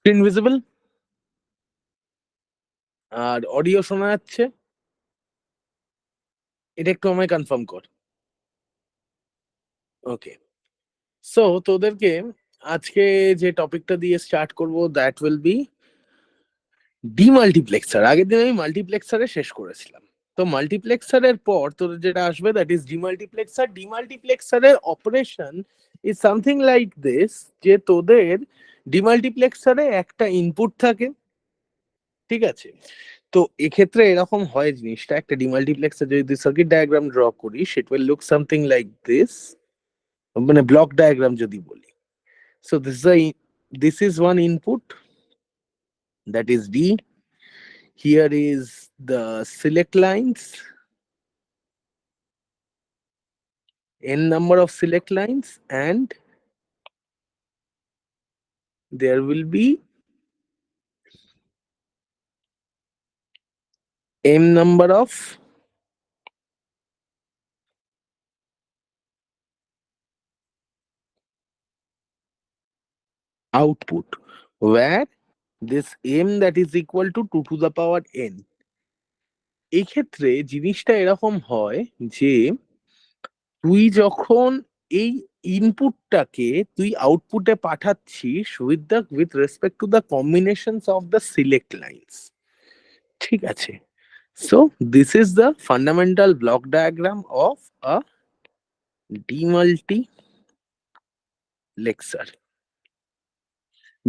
Screen visible আর audio শোনা যাচ্ছে? এটা একটু আমায় কনফার্ম কর। ওকে, সো তোদেরকে আজকে যে টপিকটা দিয়ে স্টার্ট করব দ্যাট উইল বি ডিমাল্টিপ্লেক্সার। আগের দিন আমি মাল্টিপ্লেক্সারে শেষ করেছিলাম। তো মাল্টিপ্লেক্সারের পর তোদের যেটা আসবে দ্যাট ইজ ডিমাল্টিপ্লেক্সার। ডিমাল্টিপ্লেক্সারের operation is something like this, যে তোদের ডিমাল্টিপ্লেক্সারে একটা ইনপুট থাকে, ঠিক আছে? তো এক্ষেত্রে এরকম হয় জিনিসটা, একটা ডিমাল্টিপ্লেক্সার যদি তুই সার্কিট ডায়াগ্রাম ড্র করিস it will look something like this, মানে ব্লক ডায়াগ্রাম যদি বলি। So this is one input, that is D. Here is the select lines, n number of select lines, and there will be m number of output, where this m that is equal to 2 to the power n. এই ক্ষেত্রে জিনিসটা এরকম হয় যে তুই যখন এই ইনপুটটাকে তুই আউটপুটে পাঠাচ্ছিস with respect to the combinations of the select lines, ঠিক আছে? So this is the fundamental block diagram of a demultiplexer.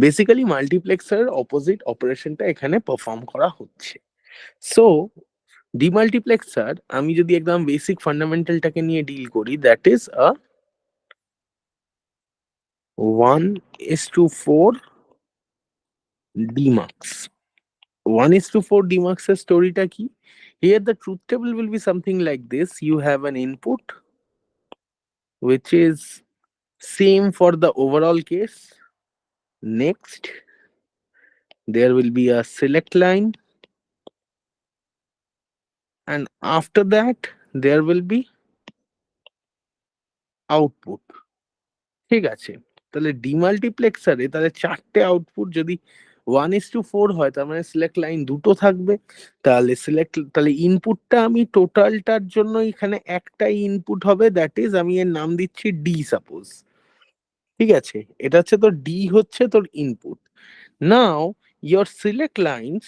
Basically মাল্টিপ্লেক্সারের অপোজিট অপারেশনটা এখানে পারফর্ম করা হচ্ছে। সো ডিমাল্টিপ্লেক্সার আমি যদি একদম বেসিক ফান্ডামেন্টালটাকে নিয়ে ডিল করি, that is a 1:4 DMUX. 1:4 DMUX এর স্টোরিটা কি? Here the truth table will be something like this. You have an input which is same for the overall case. Next, there will be a select line, and after that there will be output, ঠিক আছে? তাহলে ডিমাল্টিপ্লেক্সারে তাহলে চারটে output যদি 1:4 হয়, তার মানে select line দুটো থাকবে। তাহলে ইনপুটটা আমি টোটালটার জন্য এখানে একটাই ইনপুট হবে, দ্যাট ইজ আমি এর নাম দিচ্ছি ডি সাপোজ, ঠিক আছে? এটা হচ্ছে তোর ডি, হচ্ছে তোর input. Now your select lines,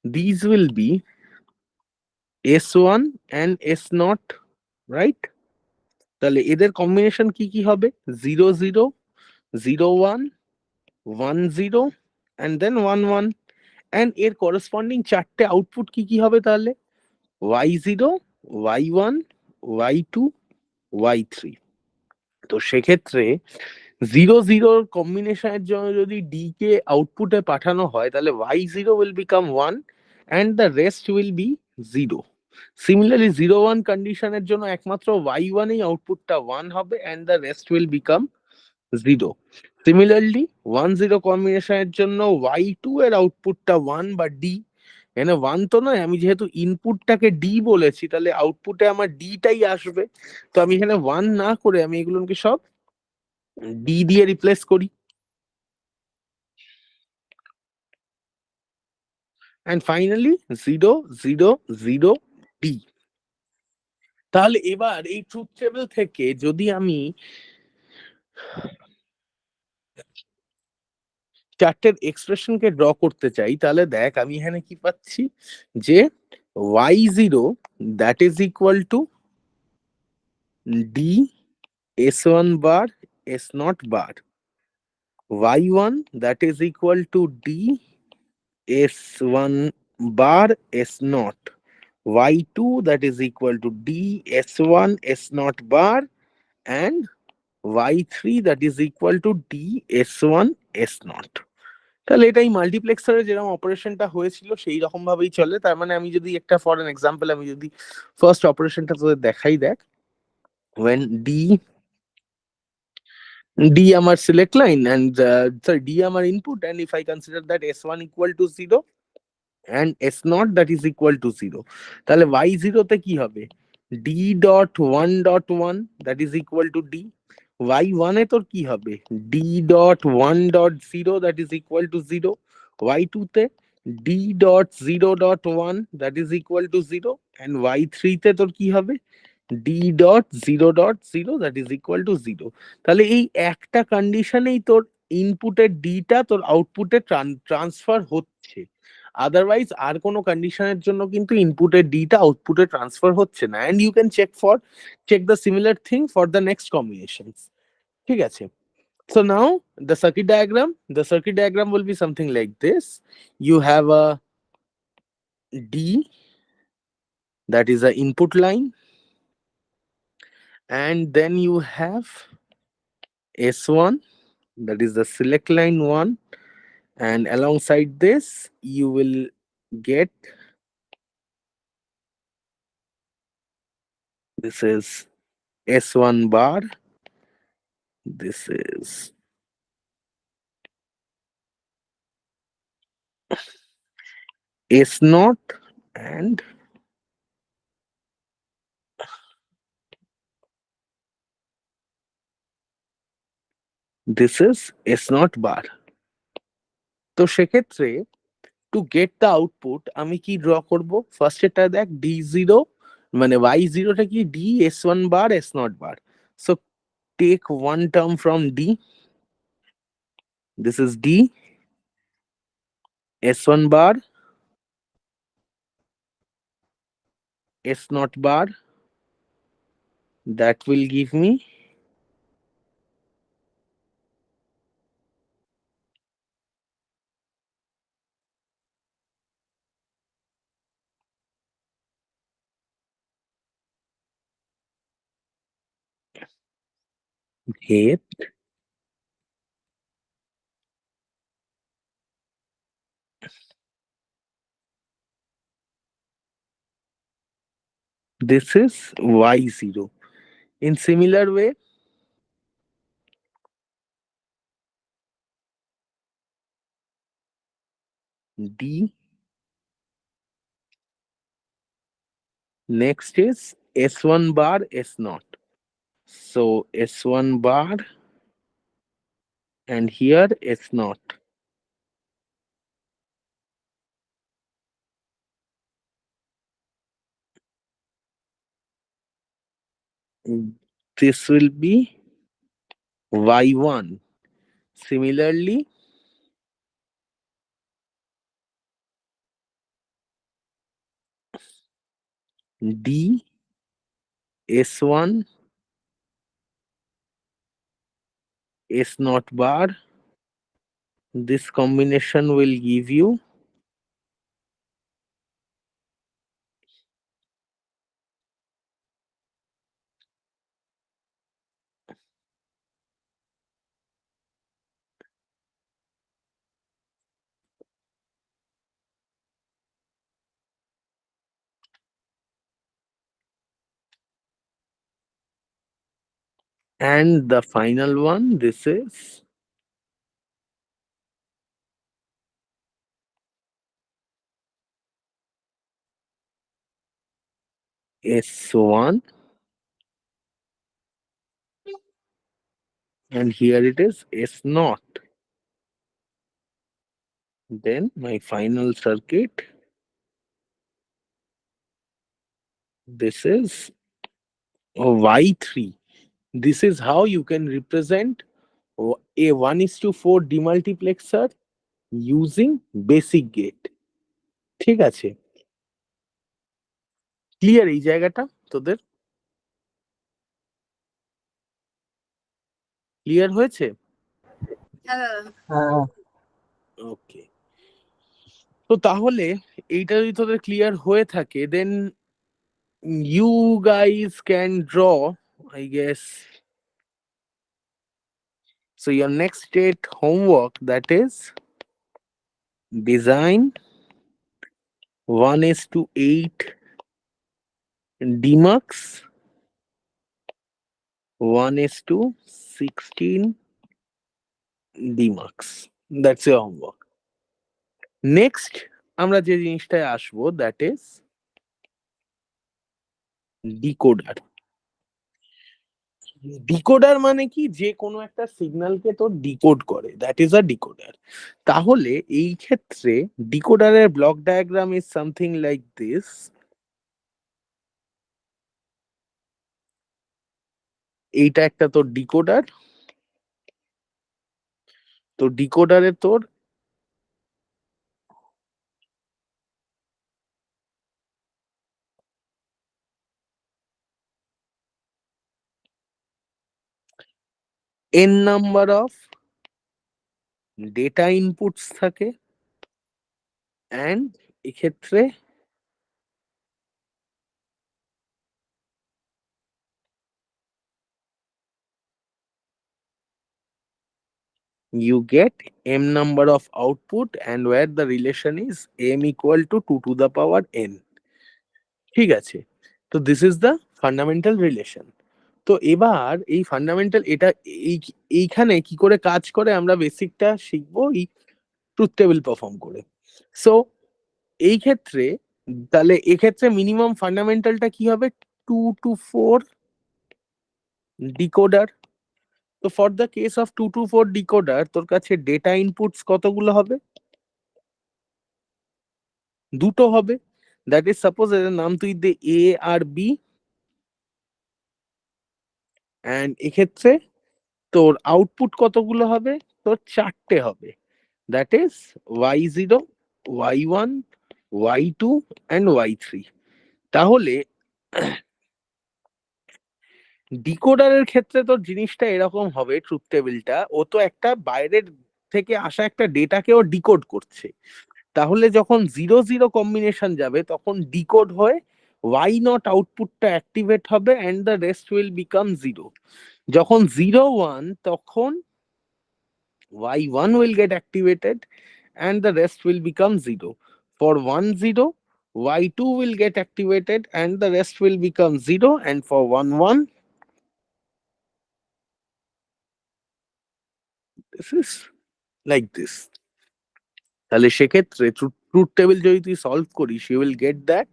these will be S1 and S0, right? তাহলে এদের কম্বিনেশন কি কি হবে? 0 0 0 1 1 0 and then 1 1, and এর করেসপন্ডিং চারটে আউটপুট কি কি হবে তাহলে? y0 y1 y2 y3। তো সেক্ষেত্রে 0 0 কম্বিনেশনের জন্য যদি ডি কে আউটপুটে পাঠানো হয়, তাহলে y0 will become 1 and the rest will be 0. Similarly 0 1 কন্ডিশনের জন্য একমাত্র y1 এই আউটপুটটা 1 হবে and the rest will become 0. Similarly 1 0 কম্বিনেশনের জন্য y2 এর আউটপুটটা 1 বা ডি, এখানে 1 তো নয়, আমি যেহেতু ইনপুটটাকে ডি বলেছি তাহলে আউটপুটে আমার ডিটাই আসবে। তো আমি এখানে 1 না করে আমি এগুলোকে সব ডি দিয়ে রিপ্লেস করি, and finally 0 0 0 D. তাহলে এবার এই ট্রুথ টেবিল থেকে যদি আমি চারটের এক্সপ্রেশনকে ড্র করতে চাই, তাহলে দেখ আমি এখানে কি পাচ্ছি, যে y0 that is equal two D s1 bar s0 bar, y1 that is equal to d s1 bar s0, y2 that is equal to d s1 s0 bar, and y3 that is equal to d s1 s0। তাহলে এটাই মাল্টিপ্লেক্সারে যেরকম অপারেশনটা হয়েছিল সেই রকম ভাবেই চলে। তার মানে আমি যদি একটা ফর এন এক্সাম্পল আমি যদি ফার্স্ট অপারেশনটা তোদের দেখাই, দেখ when d আমার select line and sorry d আমার input, and if I consider that s1 equal to 0 and s0 that is equal to 0, তাহলে y0 তে কি হবে? d dot 1 dot 1 that is equal to d, y1 এ তোর কি হবে, d dot 1 dot 0 that is equal to 0, y2 তে d dot 0 dot 1 that is equal to 0, and y3 তে তোর কি হবে, d dot 0 dot 0 that is equal to 0। তাহলে এই একটা কন্ডিশনেই তোর ইনপুটের ডিটা তোর আউটপুটে ট্রান্সফার হচ্ছে, আদারওয়াইজ আর কোনো কন্ডিশনের জন্য কিন্তু ইনপুটের ডিটা আউটপুটে ট্রান্সফার হচ্ছে না। And you can check the similar thing for the next combinations, ঠিক আছে? So now the circuit diagram will be something like this. You have a D, that is a input line, and then you have S1, that is the select line 1, and alongside this you will get, this is S1 bar, this is S naught, and this is S naught bar. তো সেক্ষেত্রে to get the output আমি কি draw করব, first এটা দেখ d0, মানে y0 টা কি, d s1 bar s0 bar. So take one term from d, this is d s1 bar s0 bar, that will give me here, this is y0. In similar way, d, next is s1 bar s0. So s1 bar, and here s0. This will be y1. Similarly, d s1 s0 bar, this combination will give you and the final one, this is S1, and here it is S0. Then my final circuit, this is Y3. This is how you can represent a 1:4 demultiplexer using basic gate. ঠিক আছে, clear এই জায়গাটা তোদের, clear হয়েছে? ওকে, তো তাহলে এইটা যদি তোদের ক্লিয়ার হয়ে থাকে, then you guys can draw, I guess. So your next state homework, that is design 1:8 Dmux 1:16 Dmux. That's your homework. Next আমরা যে জিনিসটায় আসবো, that is decoder. ডিকোডার মানে কি, যে কোনো একটা সিগন্যালকে তো ডিকোড করে, দ্যাট ইজ আ ডিকোডার। তাহলে এই ক্ষেত্রে ডিকোডারের block diagram is something like this. এইটা একটা তোর ডিকোডার। তো ডিকোডারে তোর n number of data inputs থাকে, অ্যান্ড এক্ষেত্রে you get m number of output, and where the relation is m equal to 2 to the power n। ঠিক আছে, তো this is the fundamental relation. তো এবার এই ফান্ডামেন্টাল এটা এই এইখানে কি করে কাজ করে আমরা বেসিকটা শিখবো এই ট্রুথ টেবিল পারফর্ম করে। সো এই ক্ষেত্রে তাহলে এক্ষেত্রে মিনিমাম ফান্ডামেন্টালটা কি হবে, 2 to 4 ডিকোডার। তো for the case of 2 to 4 decoder তোর কাছে ডেটা ইনপুটস কতগুলো হবে, দুটো হবে। দ্যাট ইজ সাপোজ এর নাম তুই দে এ আর বি, অ্যান্ড এক্ষেত্রে তোর আউটপুট কতগুলো হবে, তোর চারটে হবে। That is y0, y1, y2 and y3। তাহলে ডিকোডারের ক্ষেত্রে তোর জিনিসটা এরকম হবে, ট্রুথ টেবিলটা ও তো একটা বাইরের থেকে আসা একটা ডেটাকে ও ডিকোড করছে। তাহলে যখন 0 0 কম্বিনেশন যাবে তখন ডিকোড হয়ে ওয়াই নট আউটপুটটা অ্যাক্টিভেট হবে, and the rest will become 0। যখন 0 1 তখন y1 will get activated and the rest will become 0. For 1 0, y2 will get activated and the rest will become 0, and for 1 1, this is like this। তাহলে সেক্ষেত্রে truth table যদি তুই solve করিস, you will get that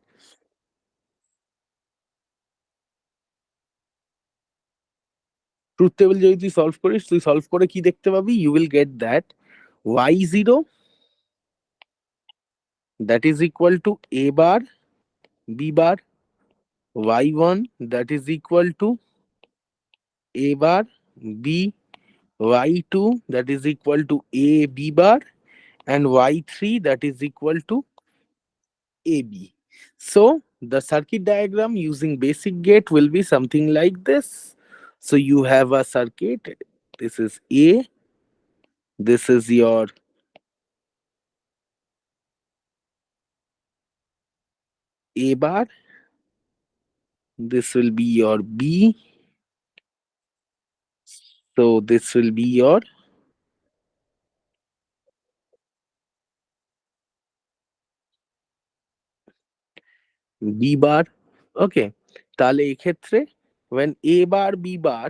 truth table যদি তুই solve করিস, তুই solve করে কি দেখতে পাবি, you will get that y0 that is equal to a bar b bar, y1 that is equal to a bar b, y2 that is equal to a b bar, and y3 that is equal to ab। So the circuit diagram using basic gate will be something like this। So you have a circuit, this is a, this is your a bar, this will be your b, so this will be your b bar। Okay, তাহলে এক্ষেত্রে when a bar b bar,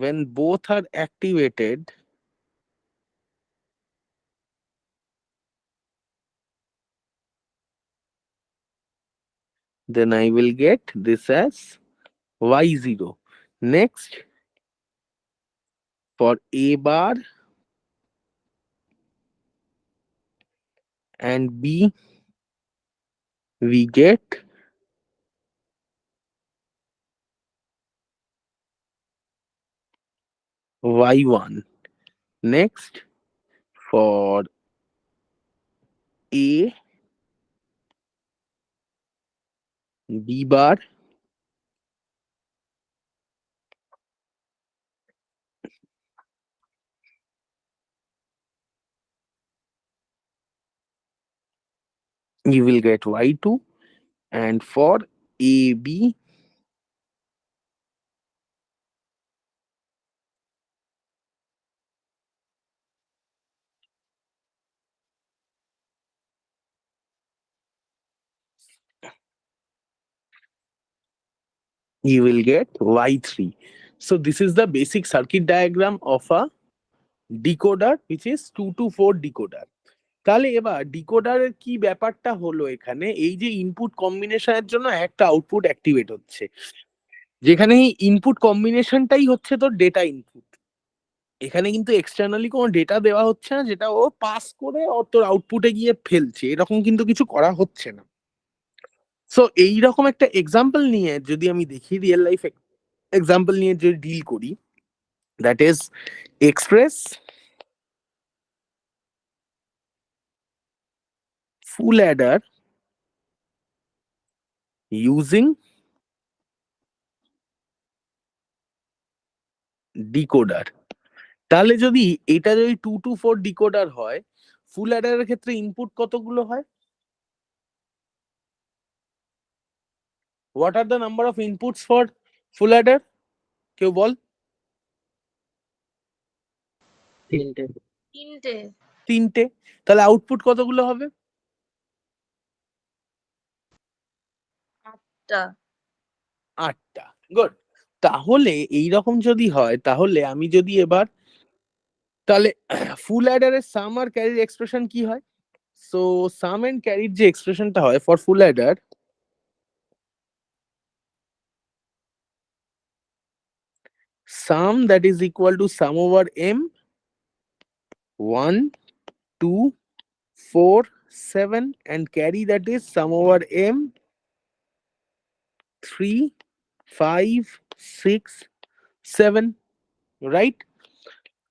when both are activated, then I will get this as y0। Next, for a bar and b, we get y1। Next, for a b bar, you will get y2, and for a b, you will get y3। So this is the basic circuit diagram of a decoder, which is 2 to 4 decoder। তাহলে এবার ডিকোডারের কি ব্যাপারটা হলো এখানে, এই যে input কম্বিনেশনের জন্য একটা আউটপুট অ্যাক্টিভেট হচ্ছে, যেখানে এই ইনপুট কম্বিনেশনটাই হচ্ছে তোর ডেটা ইনপুট। এখানে কিন্তু এক্সটার্নালি কোনো ডেটা দেওয়া হচ্ছে না, যেটা ও পাস করে ও তোর আউটপুটে গিয়ে ফেলছে, এরকম কিন্তু কিছু করা হচ্ছে না। সো এইরকম একটা এক্সাম্পল নিয়ে যদি আমি দেখি, রিয়েল লাইফ এক্সাম্পল নিয়ে যদি ডিল করি, that is express full adder using decoder. তাহলে যদি এটা যদি 2 to 4 ডিকোডার হয়, ফুল অ্যাডারের ক্ষেত্রে ইনপুট কতগুলো হয়? What are the number of inputs for full Eder? কেউ বল। তিনটে। তিনটে। তিনটে। তাহলে আউটপুট কতগুলো হবে? 8টা। 8টা। গুড। তাহলে এইরকম যদি হয়, তাহলে আমি যদি এবার, তাহলে ফুল অ্যাডারের সাম আর ক্যারির এক্সপ্রেশন কি হয়? সো সাম এন্ড ক্যারির যে এক্সপ্রেশনটা হয় for full Eder, sum that is equal to sum over m 1 2 4 7, and carry that is sum over m 3 5 6 7, right?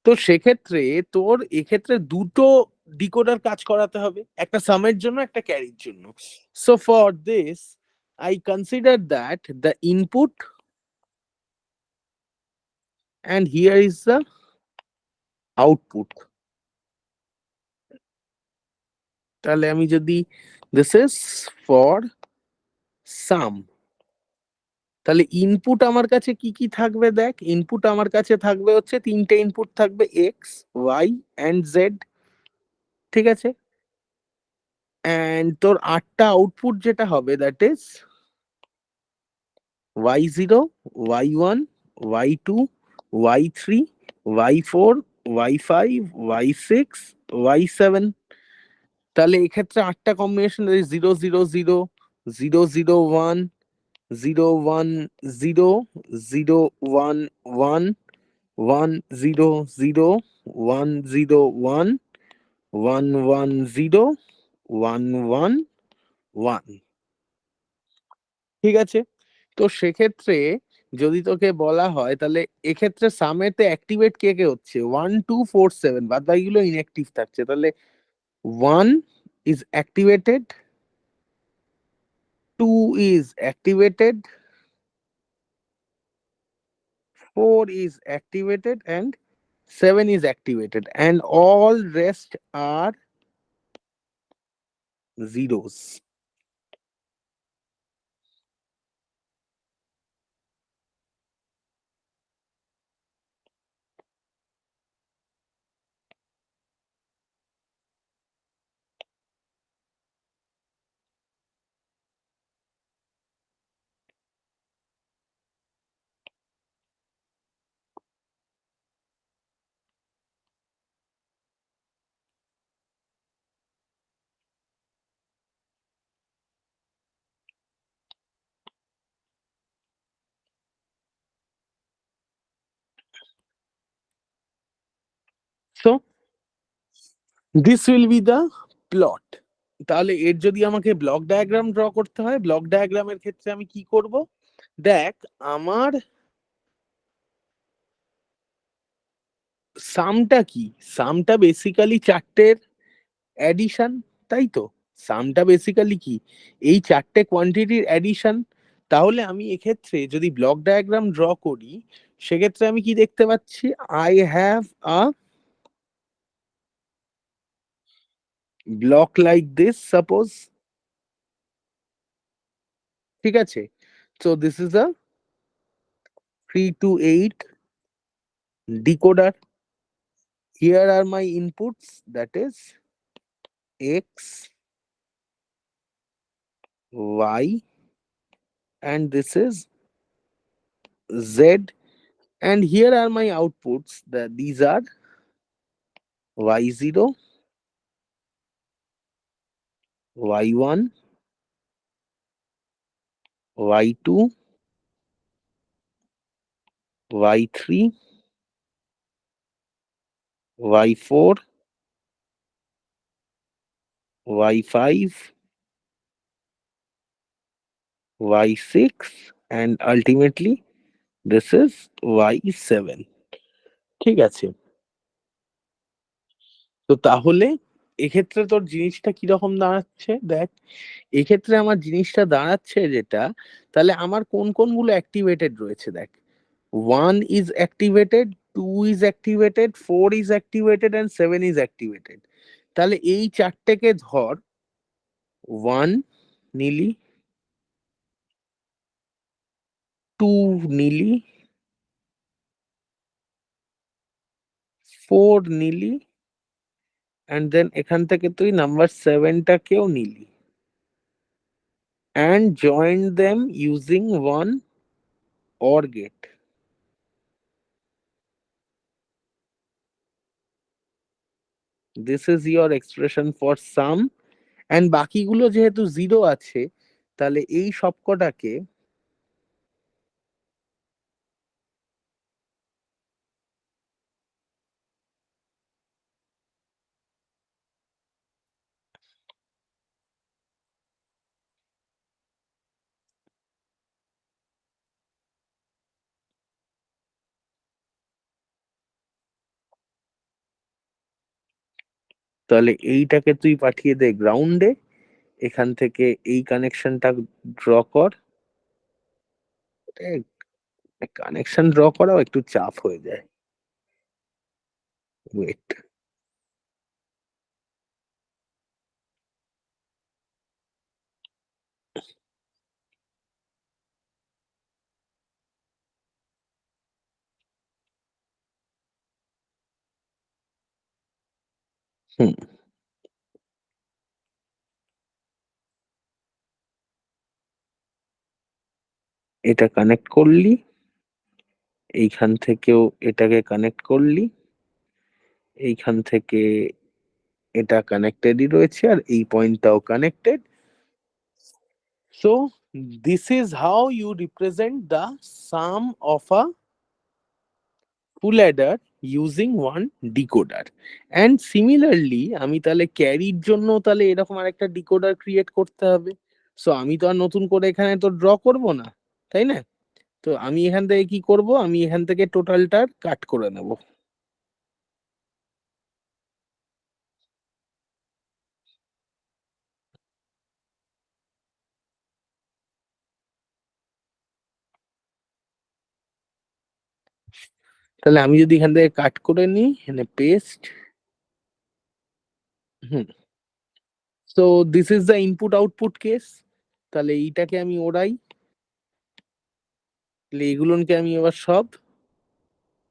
তো সেক্ষেত্রে তোর এক্ষেত্রে দুটো ডিকোডার কাজ করাতে হবে, একটা সামের জন্য একটা ক্যারির জন্য। So for this I consider that the input and here is the output. তাহলে আমি যদি, this is for sum, তাহলে ইনপুট আমার কাছে কি কি থাকবে দেখ, ইনপুট আমার কাছে থাকবে হচ্ছে তিনটে ইনপুট থাকবে, এক্স ওয়াই অ্যান্ড জেড, ঠিক আছে? অ্যান্ড তোর 8টা আউটপুট যেটা হবে, that is y0 y1 y2 y3 y4 y5 y6 y7। তাহলে এক্ষেত্রে 8টা কম্বিনেশন, 0 0 0 0 0 0 1 0 1 0 0 1 1 1 0 0 1 0 1 1 1 0 1 1 1, ঠিক আছে? তো সেক্ষেত্রে যদি তোকে বলা হয়, তাহলে এক্ষেত্রে সামেতে অ্যাক্টিভেট কে কে হচ্ছে, 1 2 4 7, বাদ বাকিগুলো ইনঅ্যাক্টিভ থাকছে। তাহলে 1 is activated, 2 is activated, 4 is activated, and 7 is activated, and all rest are zeros. So this will be the plot. তাহলে এর যদি আমাকে ব্লক ডায়াগ্রাম ড্র করতে হয়, ব্লক ডায়াগ্রামের ক্ষেত্রে আমি কি করব, দেখ আমার সামটা কি, সামটা বেসিক্যালি চারটের অ্যাডিশন, তাই তো? সামটা বেসিক্যালি কি, এই চারটে কোয়ান্টিটির অ্যাডিশন। তাহলে আমি এক্ষেত্রে যদি ব্লক ডায়াগ্রাম ড্র করি, সেক্ষেত্রে আমি কি দেখতে পাচ্ছি, I have a block like this suppose, ঠিক আছে? So this is a 3 to 8 decoder. Here are my inputs, that is x y, and this is z, and here are my outputs, that these are y0 y1, y2, y3, y4, y5, y6, and ultimately this is y7. ঠিক আছে, তো তাহলে এক্ষেত্রে তোর জিনিসটা কিরকম দাঁড়াচ্ছে দেখ, এক্ষেত্রে আমার জিনিসটা দাঁড়াচ্ছে যেটা, তাহলে আমার কোন কোনগুলো অ্যাক্টিভেটেড রয়েছে দেখ, 1 is activated, 2 is activated, 4 is activated and 7 is activated। তাহলে এই চারটেকে ধর, 1 নিলি, 2 নিলি, 4 নিলি, and then এখান থেকে তুই নাম্বার 7টাকেও নিলি, and join them using one OR gate। This is your expression for sum, and বাকিগুলো যেহেতু জিরো আছে, তাহলে এই সবকটাকে তাহলে এইটাকে তুই পাঠিয়ে দে গ্রাউন্ডে, এখান থেকে এই কানেকশনটা ড্র কর। কানেকশন ড্র করাও একটু চাপ হয়ে যায়, ওয়েট। হুম, এটা কানেক্ট করলি, এইখান থেকেও এটাকে কানেক্ট করলি, এইখান থেকে এটা কানেক্টেডই রয়েছে, আর এই পয়েন্টটাও connected. So this is how you represent the sum of a full adder using one decoder. And similarly আমি তাহলে ক্যারির জন্য তাহলে এরকম আরেকটা ডিকোডার ক্রিয়েট করতে হবে। সো আমি তো আর নতুন করে এখানে তো ড্র করব না, তাই না? তো আমি এখান থেকে কি করব, আমি এখান থেকে টোটালটার কাট করে নেব। তাহলে আমি যদি এখান থেকে কাট করে নিই, এখানে paste, hmm, so this is the input output case. তাহলে এইটাকে আমি ওড়াই, তাহলে এগুলোকে আমি এবার সব,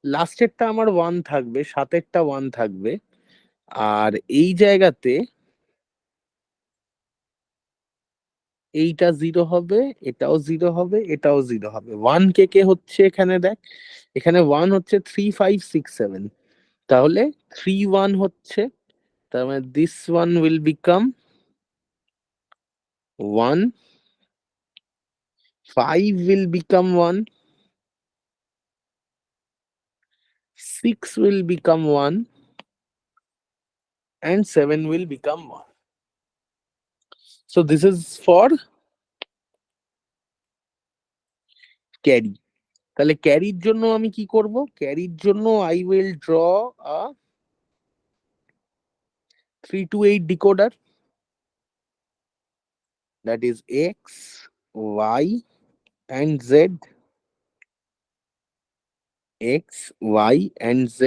লাস্টেরটা আমার 1 থাকবে, সাতেরটা 1 থাকবে, আর এই জায়গাতে এইটা জিরো হবে, এটাও জিরো হবে, এটাও জিরো হবে। 1 কে কে হচ্ছে এখানে দেখ, এখানে 1 হচ্ছে 3 5 6 7, তাহলে 3 1 হচ্ছে, তার মানে this one will become 1, 5 will become 1, 6 will become 1, and 7 will become 1। So this is for carry। তাহলে ক্যারির জন্য আমি কি করব, ক্যারির জন্য I will draw a 3 to 8 decoder, that is X, Y, and Z, X, Y, and Z,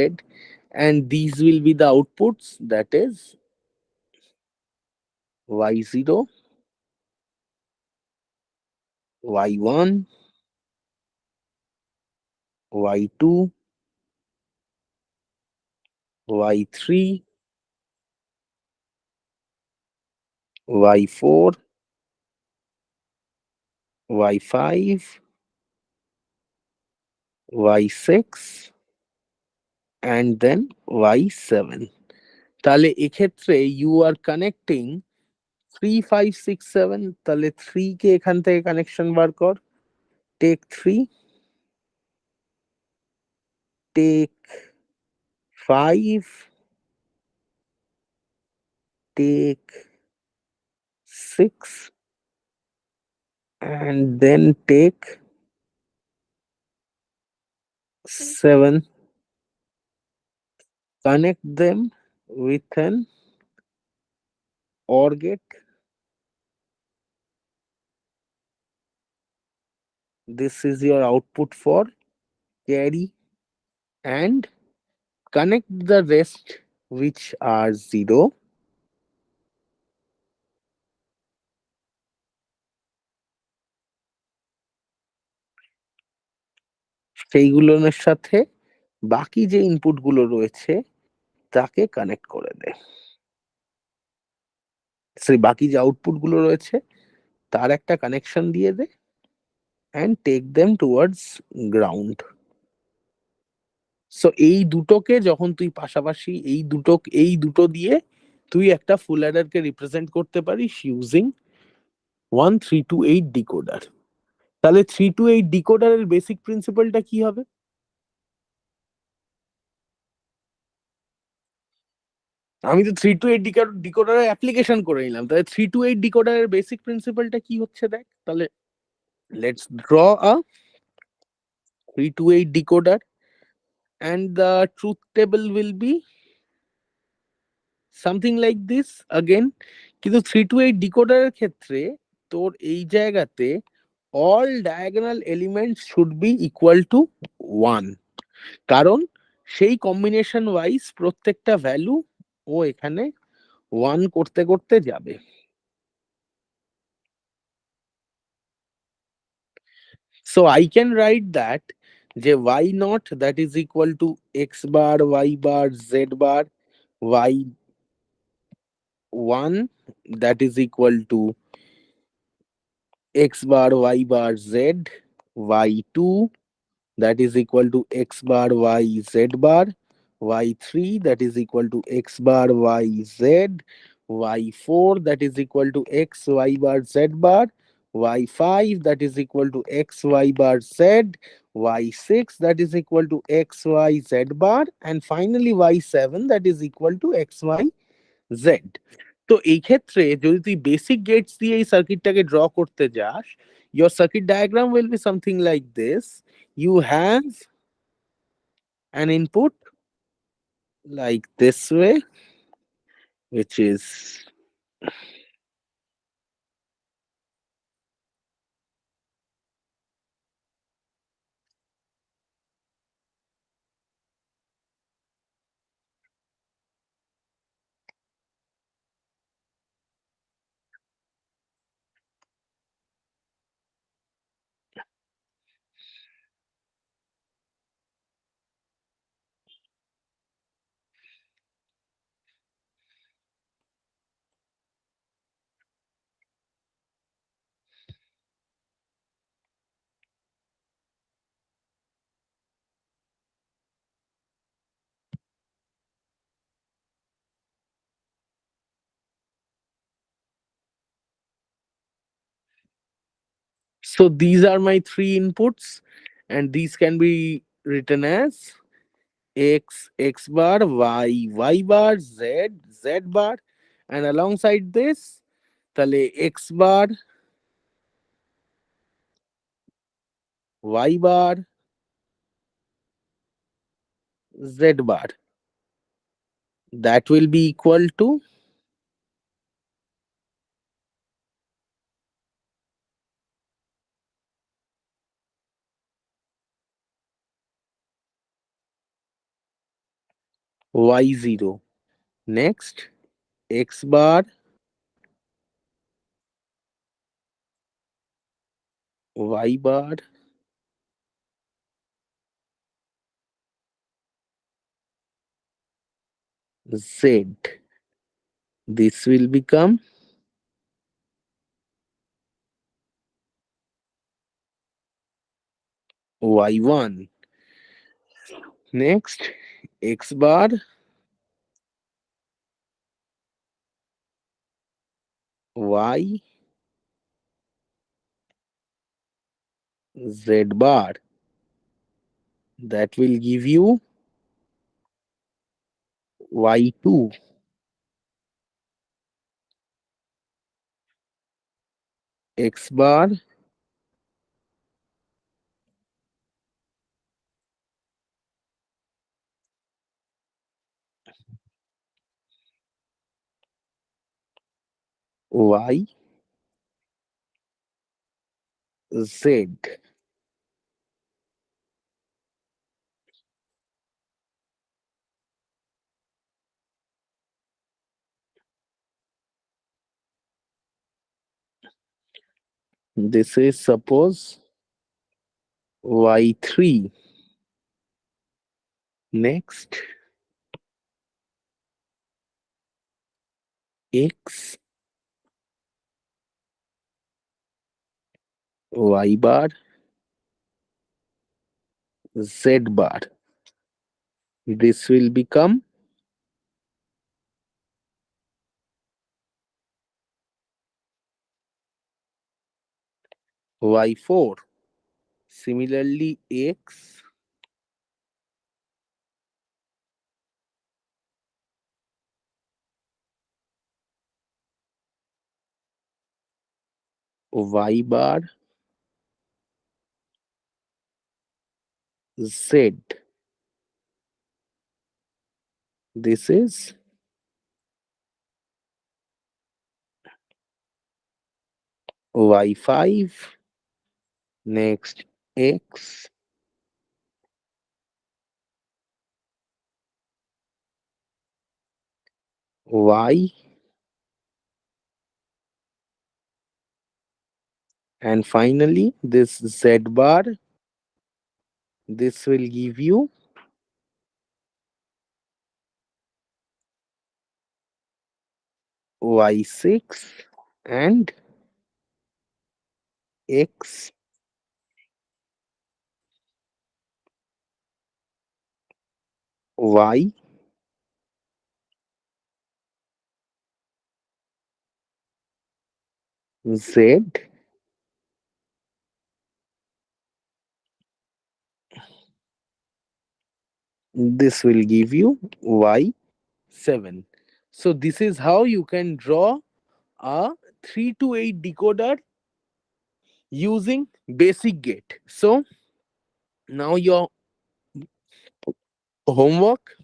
and these will be the outputs, that is Y0, Y1, Y2, Y3, Y4, Y5, Y6, and then Y7। তাহলে এক্ষেত্রে you are connecting 3 5 6 7, তাহলে 3 কে এখান থেকে connection বার কর। Take 3, take 5, take 6, and then take 7. Connect them with an OR gate. This is your output for carry, and connect the rest which are 0 সেইগুলোর সাথে বাকি যে ইনপুট গুলো রয়েছে তাকে কানেক্ট করে দে। সেই বাকি যে আউটপুট গুলো রয়েছে তার একটা কানেকশন দিয়ে দে, and take them towards ground. So এই দুটোকে যখন তুই পাশাপাশি এই দুটো দিয়ে তুই একটা ফুল অ্যাডারকে রিপ্রেজেন্ট করতে পারিস ইউজিং 1328 ডিকোডার। তাহলে 328 ডিকোডারের বেসিক প্রিন্সিপালটা কি হবে? আমি তো 328 ডিকোডারের অ্যাপ্লিকেশন করে নিলাম, তাহলে 328 ডিকোডারের বেসিক প্রিন্সিপালটা কি হচ্ছে দেখ। তাহলে let's draw a 328 decoder, and the truth table will be something like this again. কিন্তু 328 ডিকোডারের ক্ষেত্রে তোর এই জায়গাতে all diagonal elements should be equal to 1, কারণ সেই কম্বিনেশন ওয়াইজ প্রত্যেকটা ভ্যালু ও এখানে 1 করতে করতে যাবে। So I can write that যে y naught that is equal to x bar, y bar, z bar, y1 that is equal to x bar, y bar, z, y2 that is equal to x bar, y, z bar, y3 that is equal to x bar, y, z, y4 that is equal to x, y bar, z bar, y5 that is equal to x, y bar, z, y6 that is equal to x, y, z bar, and finally y7 that is equal to x, y, z. তো এই ক্ষেত্রে যদি তুই basic Gates দিয়ে এই সার্কিটটাকে draw করতে যাস, your circuit diagram will be something like this. You have an input like this way, which is so these are my three inputs, and these can be written as x, x bar, y bar, z bar, and alongside this তাহলে x bar, y bar, z bar, that will be equal to y0. Next, x bar, y bar, z. This will become y1. Next, x bar, y z bar. That will give you y2 x bar y z. This is suppose y3. Next, x y bar z bar. This will become y4. Similarly, x y bar z. This is y5. Next, x y, and finally this z bar. This will give you y6 and x y z. This will give you y7. So this is how you can draw a 3 to 8 decoder using basic gate. So now your homework.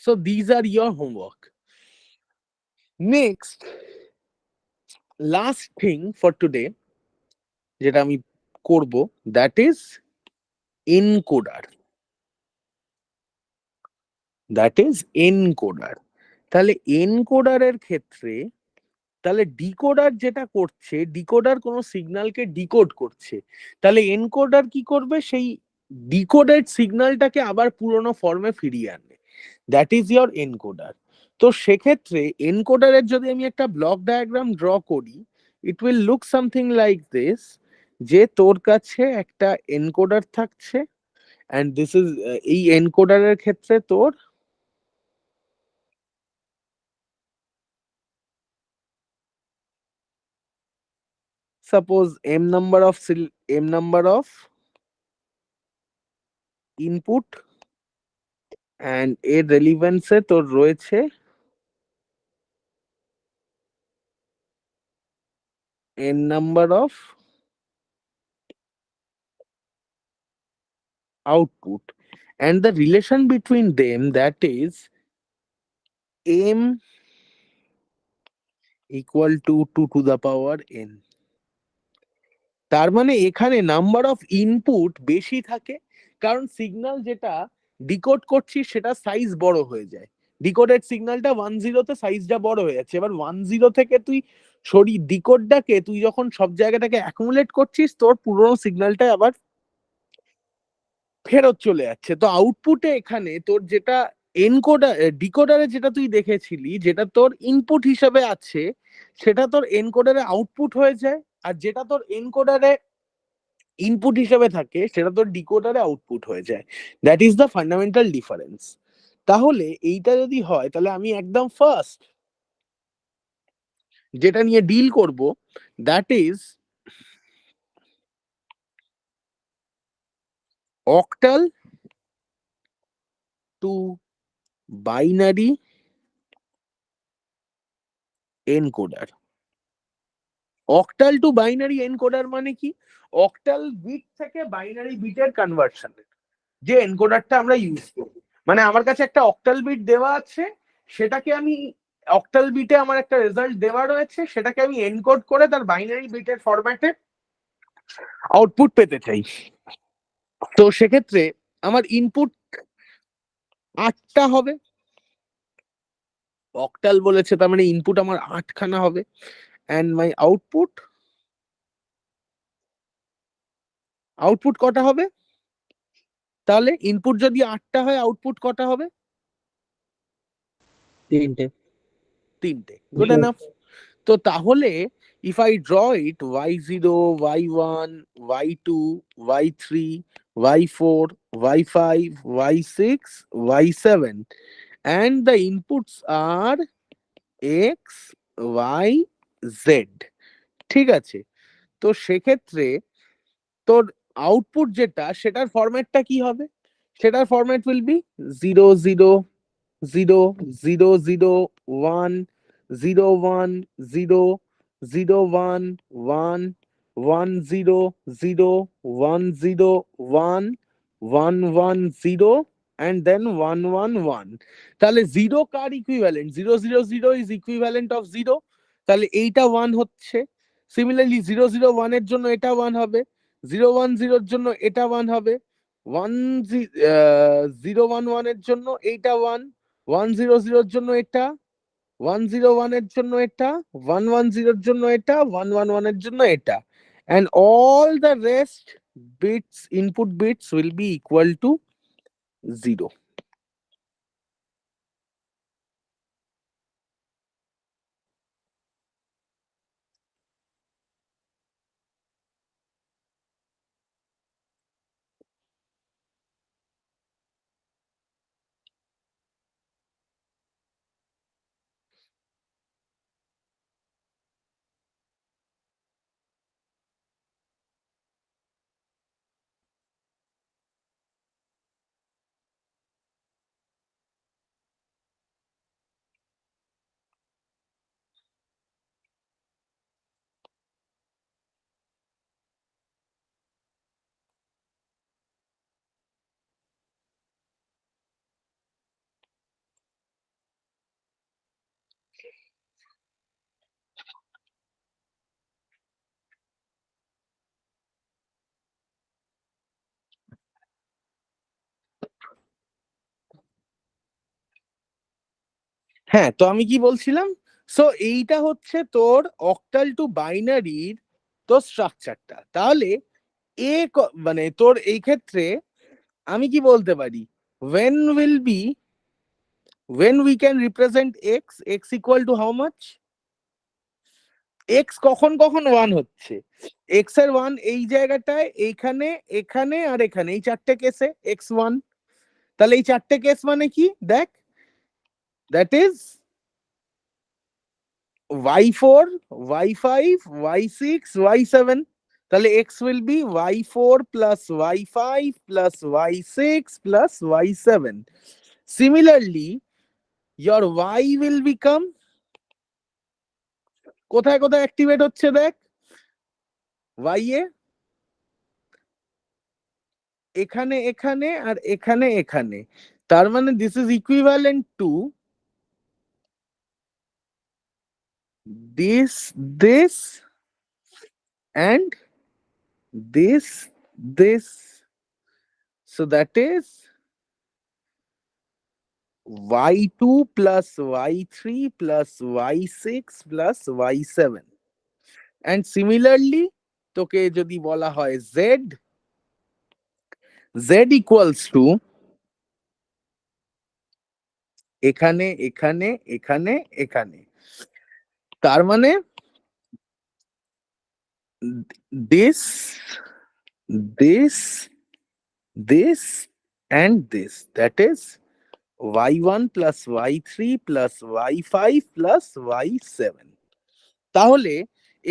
So these are your homework. Next, last thing for today যেটা আমি করব, that is encoder. That is encoder. তাহলে এনকোডারের ক্ষেত্রে, তাহলে decoder যেটা করছে, decoder কোনো সিগন্যালকে decode করছে, তাহলে এনকোডার কি করবে, সেই ডিকোডেড সিগন্যালটাকে আবার পুরোনো ফর্মে ফিরিয়ে আনবে। That is your encoder. তো সেক্ষেত্রে এনকোডারের যদি আমি একটা ব্লক ডায়াগ্রাম ড্র করি, it will look something like this, যে তোর কাছে একটা এনকোডার থাকছে, অ্যান্ড দিস ইজ, এই এনকোডারের ক্ষেত্রে তোর suppose m number of input and এর রেলিভেন্সে তোর রয়েছে n number of output, and the relation between them, that is m equal to 2 to the power n. তার মানে এখানে নাম্বার অফ ইনপুট বেশি থাকে, কারণ সিগন্যাল যেটা ডিকোড করছিস সেটা সাইজ বড় হয়ে যায়। ডিকোডেড সিগন্যালটা 10 তে সাইজটা বড় হয়ে যাচ্ছে। এবার 10 থেকে তুই ডিকোডটাকে তুই যখন সব জায়গাটাকে অ্যাকুমুলেট করছিস, তোর পুরোনো সিগন্যালটা আবার ফেরত চলে যাচ্ছে। তো আউটপুটে এখানে তোর যেটা এনকোডার ডিকোডারে যেটা তুই দেখেছিলি, যেটা তোর ইনপুট হিসেবে আছে, সেটা তোর এনকোডারে আউটপুট হয়ে যায়, আর যেটা তোর এনকোডারে ইনপুট হিসেবে থাকে সেটা তোর ডিকোডারে আউটপুট হয়ে যায়। That is the fundamental difference. তাহলে এইটা যদি হয়, তাহলে আমি একদম ফার্স্ট যেটা নিয়ে ডিল করব, that is octal two binary encoder. Octal two binary encoder মানে কি? অক্টাল বিট থেকে বাইনারি বিটের কনভার্সন যে এনকোডারটা আমরা ইউজ করি। মানে আমার কাছে একটা অক্টাল বিট দেওয়া আছে, সেটাকে আমি অক্টাল বিটে আমার একটা রেজাল্ট দেওয়া রয়েছে, সেটাকে আমি এনকোড করে তার বাইনারি বিটের ফরম্যাটে আউটপুট পেতে চাই। তো সেক্ষেত্রে আমার ইনপুট 8টা হবে, অক্টাল বলেছে, তার মানে ইনপুট আমার 8খানা হবে, অ্যান্ড মাই আউটপুট কটা হবে? তাহলে ইনপুট যদি 8টা হয়, আউটপুট কটা হবে? 3টে। 3টে। Good enough. তো তাহলে if I draw it y0, y1, y2, y3, y4, y5, y6, y7, and the inputs are x, y, z, ঠিক আছে? তো সেক্ষেত্রে তোর আউটপুট যেটা, সেটার ফরম্যাটটা কি হবে? সেটার format will be 0 0 0 0 0 1 0 1 0 0 1 1 1 0 0 1 0 1 1 1 0 and then 1 1 1। তাহলে 0 কার ইকুইভ্যালেন্ট? 0 0 0 ইজ ইকুইভ্যালেন্ট অফ 0, তাহলে এইটা 1 হচ্ছে। সিমিলারলি 0 0 1 এর জন্য এটা 1 হবে, 0 1 0 এর জন্য এটা 1 হবে, 0 1 1 এর জন্য এইটা 1, 1 0 0 এর জন্য এটা, 1 0 1 এর জন্য এটা, 1 1 0 এর জন্য এটা, 1 1 1 এর জন্য এটা, and all the rest bits, input bits will be equal to 0. হ্যাঁ, তো আমি কি বলছিলাম? সো এইটা হচ্ছে তোর অক্টাল টু বাইনারির তোর স্ট্রাকচারটা। তাহলে মানে তোর এই ক্ষেত্রে আমি কি বলতে পারি, when will be, when we can represent x equal to how much? x কখন কখন 1 হচ্ছে? x এর 1 এই জায়গাটায়, এইখানে, এখানে আর এখানে, এই 4টে কেসে x1। তাহলে এই 4টে কেস মানে কি দেখ, that is y4, y5, y6, y7। তাহলে x will be y4 plus y5 plus y6 plus y7, Similarly, your y will become, কোথায় কোথায় অ্যাক্টিভেট হচ্ছে দেখ, y এ এখানে এখানে আর এখানে এখানে, তার মানে this is equivalent to this and this, so that is y2 plus y3 plus y6 plus y7. And similarly, তোকে যদি বলা হয় z equals to এখানে এখানে এখানে এখানে, তার মানে this this this and this, that is y1 plus y3 plus y5 plus y7. তাহলে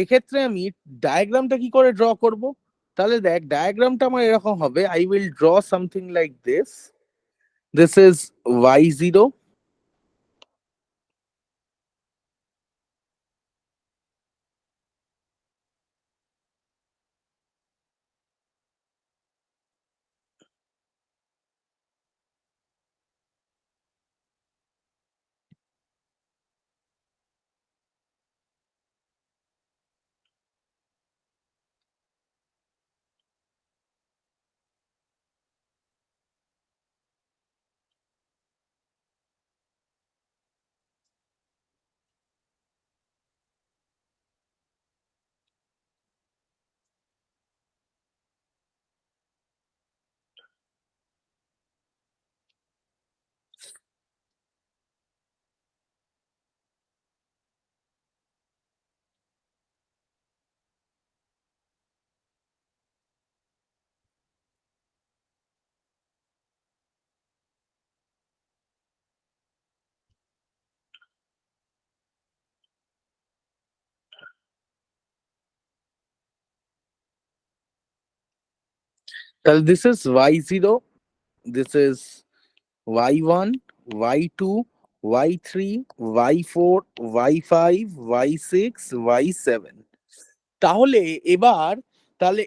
এক্ষেত্রে আমি ডায়াগ্রামটা কি করে ড্র করব? তাহলে দেখ, ডায়াগ্রামটা আমার এরকম হবে, I will draw something like this, this is y0, তাহলে this is y0, this is y1, y2, y3, y4, y5, y6, y7. তাহলে এবার, তাহলে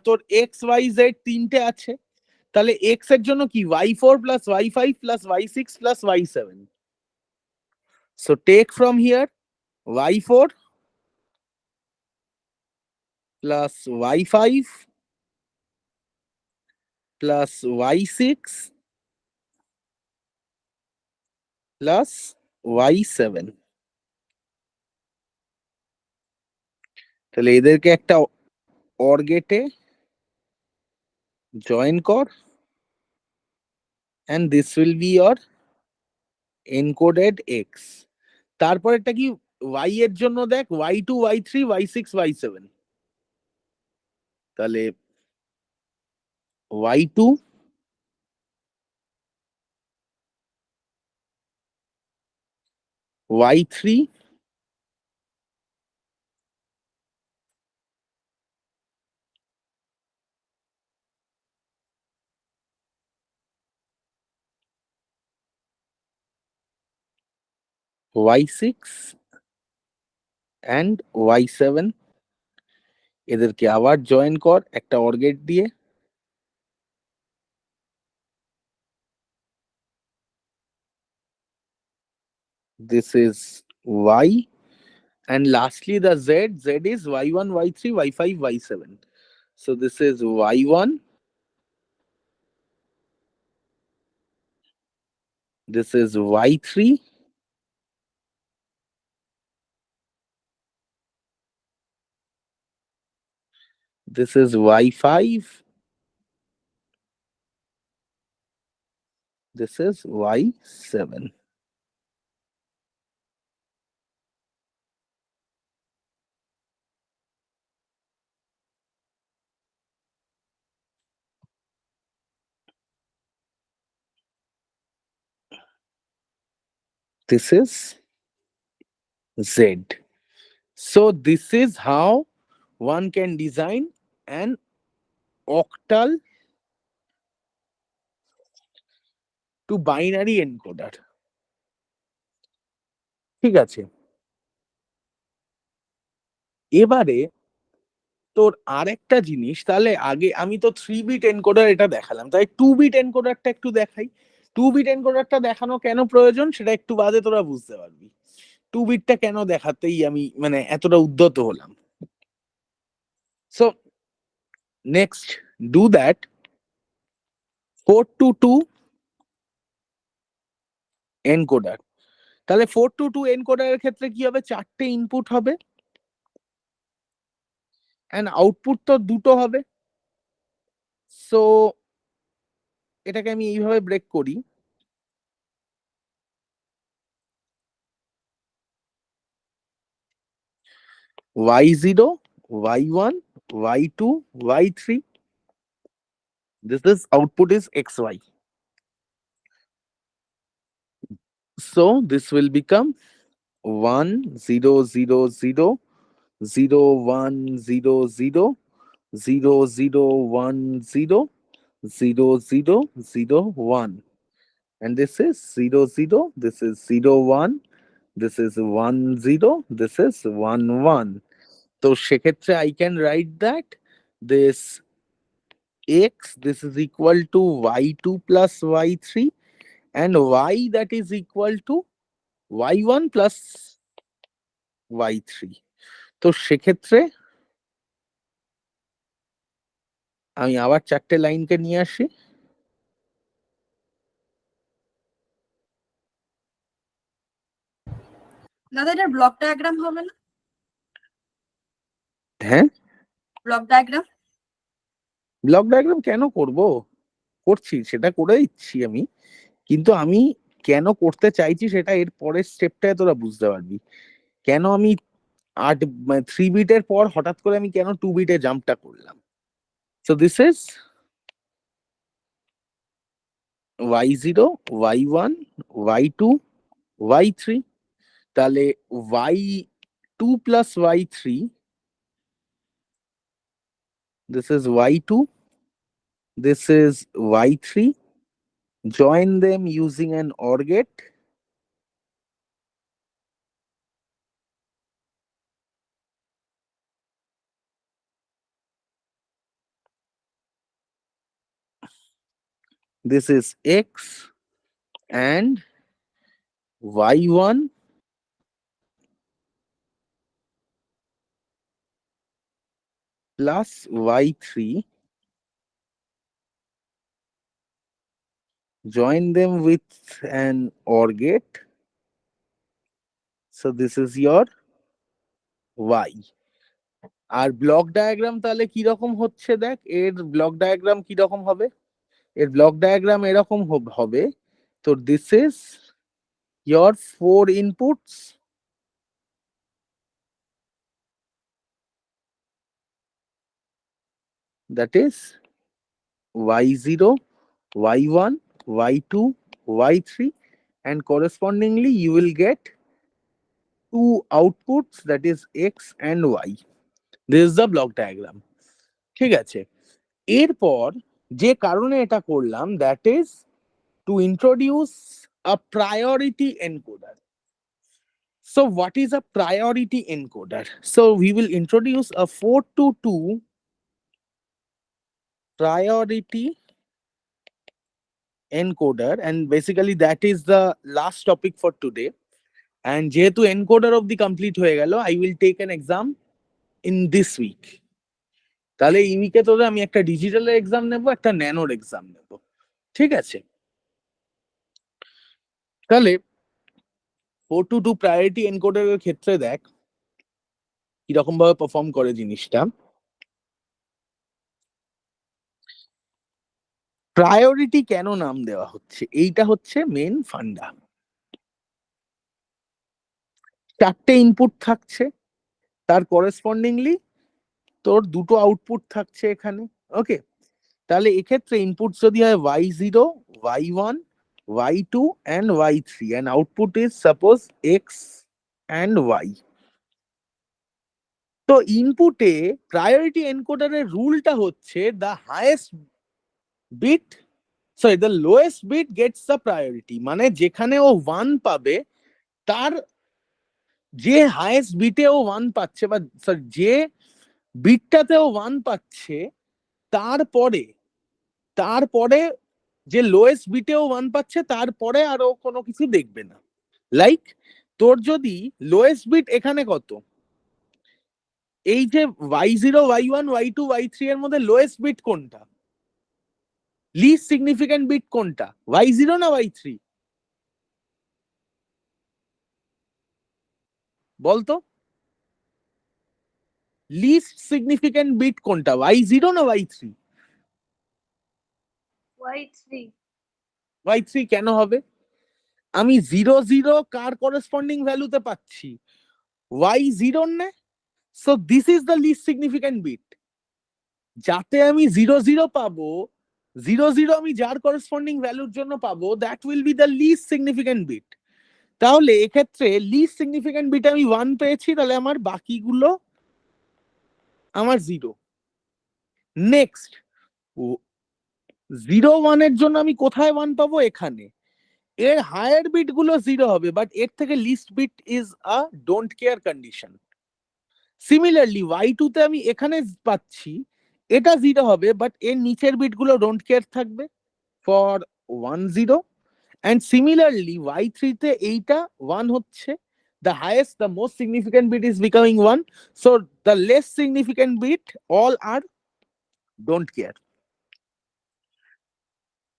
তোর এক্স ওয়াই জেড তিনটে আছে, তাহলে এক্স এর জন্য কি y4 plus y5 plus y6 plus y7. So take from here y4 plus y5 plus y6 plus y7. তাহলে এদেরকে একটা অর গেটে জয়েন কর, and this will be your encoded x. তারপরেরটা কি, y এর জন্য দেখ y2 y3 y6 y7, তাহলে y2 y3 y6 and y7, এদেরকে আবার জয়েন কর একটা অর গেট দিয়ে, this is y, and lastly the z is y1 y3 y5 y7. So this is y1, this is y3, this is y5, this is y7. This is z. So this is how one can design an octal two binary encoder. ঠিক আছে, এবারে তোর আরেকটা জিনিস, তাহলে আগে আমি তো 3 বিট এনকোডার এটা দেখালাম, তাই 2 বিট এনকোডারটা একটু দেখাই। 2 বিট এনকোডারটা দেখানো কেন প্রয়োজন সেটা একটু বাদে তোরা বুঝতে পারবি। 2 বিটটা কেন দেখাতেই আমি মানে এতটা উদ্যত হলাম। So next do that 4 to 2 encoder. তাহলে 4 to 2 এনকোডারের ক্ষেত্রে কি হবে, 4টে ইনপুট হবে এন্ড আউটপুট তো দুটো হবে। সো এটাকে আমি এইভাবে ব্রেক করি, y0, y1, y2, y3. This is output is xy. So this will become 1 0 0 0 0 1 0 0 0 0 1 0 0 0 0 1, and this is 0 0, this is 0 1, this is 1 0, this is 1 1. So সেক্ষেত্রে I can write that this x, this is equal to y2 plus y3, and y that is equal to y1 plus y3. তো সেক্ষেত্রে আমি আবার 4টে লাইনকে নিয়ে আসি, দাদা এটা ব্লক ডায়াগ্রাম হবে না? হ্যাঁ ব্লক ডায়াগ্রাম ব্লক ডায়াগ্রাম কেন করব, করছি, সেটা করে দিচ্ছি আমি, কিন্তু আমি কেন করতে চাইছি সেটা এর পরের স্টেপটায় তোরা বুঝতে পারবি। কেন আমি 3 বিটের পর হঠাৎ করে আমি কেন 2 বিটে জাম্পটা করলাম। So this is y0, y1, y2, y3. তাহলে y2 plus y3, this is y2, this is y3. Join them using an OR gate. This is x and y1 plus y3. Join them with an OR gate. So this is your y. আর block diagram তাহলে কি রকম হচ্ছে দেখ, এর block diagram কি রকম হবে, এর ব্লক ডায়াগ্রাম এরকম হবে। তো this is your 4 inputs, that is y0, y1, y2, y3, and correspondingly you will get 2 outputs, that is x and y. This is the block diagram. ঠিক আছে, এরপর যে কারণে এটা করলাম, that is to introduce a priority encoder. So what is a priority encoder? So we will introduce a 4 to 2 priority encoder, and basically that is the last topic for today. And যেহেতু encoder of the complete হয়ে গেল, I will take an exam in this week. তাহলে এই উইকে তোদের আমি একটা ডিজিটালের exam নেব, একটা ন্যানোর এক্সাম নেব, ঠিক আছে। তাহলে 4 to 2 প্রায়োরিটি এনকোডারের ক্ষেত্রে দেখ কিরকম ভাবে পারফর্ম করে জিনিসটা। প্রায়োরিটি কেন নাম দেওয়া হচ্ছে, এইটা হচ্ছে মেন ফান্ডা। 4টে ইনপুট থাকছে, তার করেসপন্ডিংলি তোর দুটো আউটপুট থাকছে এখানে, ওকে। তাহলে এক্ষেত্রে ইনপুট যদি হয় y0, y1, y2 and y3, and output is suppose x and y. তো ইনপুটে প্রায়োরিটি এনকোডারের রুলটা হচ্ছে the highest bit sorry the lowest bit gets the priority, মানে যেখানে ও 1 পাবে তার যে হাইয়েস্ট বিটে ও 1 পাচ্ছে, বা সরি যে বিটটাতে ও 1 পাচ্ছে তারপরে তারপরে যে লোয়েস্ট বিটে ও 1 পাচ্ছে তারপরে আর ও কোনো কিছু দেখবে না। লাইক তোর যদি লোয়েস্ট বিট এখানে কত, এই যে y0 y1 y2 y3 এর মধ্যে লোয়েস্ট বিট কোনটা, লিস্ট সিগনিফিকেন্ট বিট কোনটা, y0 না y3? বলতো লিস্ট সিগনিফিকেন্ট বিট কোনটা, y0 না y3? Y3. y3 কেন হবে? আমি 0 0 কার করেসপন্ডিং ভ্যালুতে পাচ্ছি, y0 না? So this is the least significant bit. যাতে আমি 0 0 পাবো, 0 0 আমি যার করেসপন্ডিং ভ্যালুর জন্য পাবো, that will be the least significant bit. তাহলে এক্ষেত্রে লিস্ট সিগনিফিকেন্ট বিট আমি 1 পেয়েছি, তাহলে আমার বাকিগুলো আমার 0। নেক্সট 0 1 এর জন্য আমি কোথায় 1 পাবো, এখানে। এর হায়ার বিট গুলো 0 হবে, বাট এর থেকে least bit is a don't care condition. Similarly y2 তে আমি এখানে পাচ্ছি, এটা 0 হবে, বাট এর নিচের বিট গুলো ডোন্ট কেয়ার থাকবে ফর 1 0। and similarly y3 তে এইটা 1 হচ্ছে, the highest the most significant bit is becoming 1, so the less significant bit all are don't care.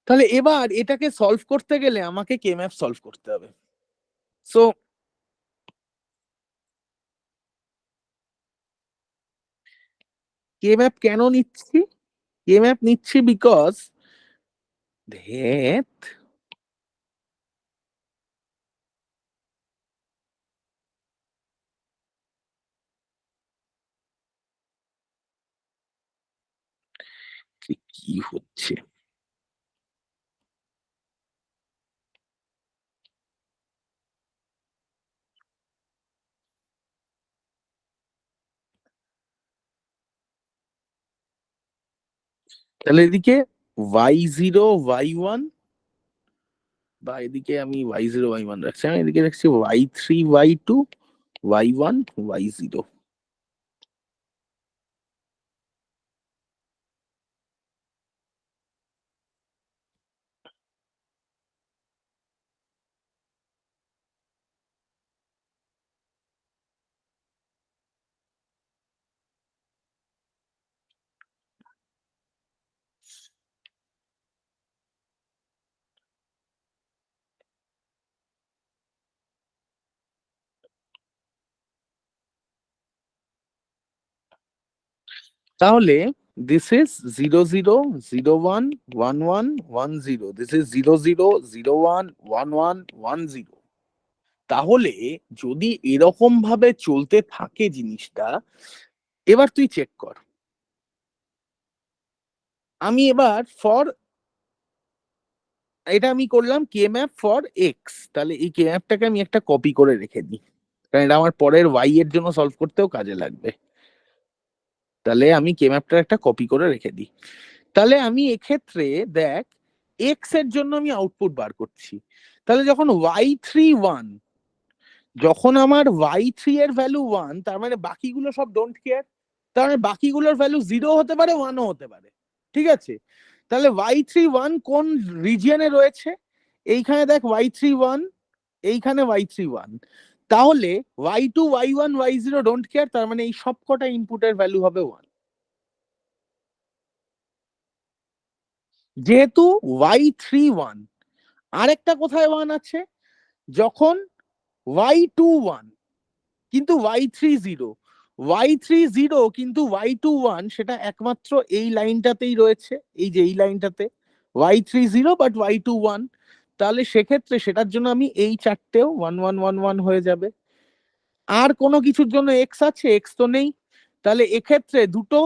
তাহলে এবার এটাকে সলভ করতে গেলে আমাকে কে ম্যাপ সলভ করতে হবে। সো কে ম্যাপ কেন নিচ্ছি, কে ম্যাপ নিচ্ছি বিকজ that কি হচ্ছে, তাহলে এদিকে y0 y1, বা এদিকে আমি y0 y1 রাখছি, আমি এদিকে রাখছি y3 y2 y1 y0। তাহলে this is 0 0 0 1 1 1 1 0, this is 0 0 0 1 1 1 1 0। তাহলে যদি এরকম ভাবে চলতে থাকে জিনিসটা, এবার তুই চেক কর। আমি এবার ফর এটা আমি করলাম কে ম্যাপ ফর এক্স, তাহলে এই কে ম্যাপটাকে আমি একটা কপি করে রেখে দিই, কারণ এটা আমার পরের ওয়াই এর জন্য সলভ করতেও কাজে লাগবে। তাহলে আমি কে ম্যাপটা একটা কপি করে রেখে দিই। তাহলে আমি এক্ষেত্রে দেখ এক্স এর জন্য আমি আউটপুট বার করছি। তাহলে যখন y3 1, যখন আমার y3 এর ভ্যালু 1, তার মানে বাকিগুলো সব ডোন্ট কেয়ার, তার মানে বাকিগুলোর ভ্যালু 0 হতে পারে 1ও হতে পারে, ঠিক আছে। তাহলে y3 1 কোন রিজিয়নে রয়েছে, এইখানে দেখ y3 1, এইখানে y3 1, তাহলে y2 y1 y0 don't care, তার মানে এই সবকটা ইনপুটের ভ্যালু হবে 1। যেহেতু y3 1, আরেকটা কোথায় 1 আছে, যখন y2 1, কিন্তু y3 0, y3 0 কিন্তু y2 1 সেটা একমাত্র এই লাইনটাতেই রয়েছে, এই যে এই লাইনটাতে y3 0 বাট y2 1, তাহলে সেক্ষেত্রে সেটার জন্য আমি এই চারটেও 1 1 1 1 হয়ে যাবে। আর কোনো কিছুর জন্য এক্স আছে, এক্স তো নেই, তাহলে এক্ষেত্রে দুটো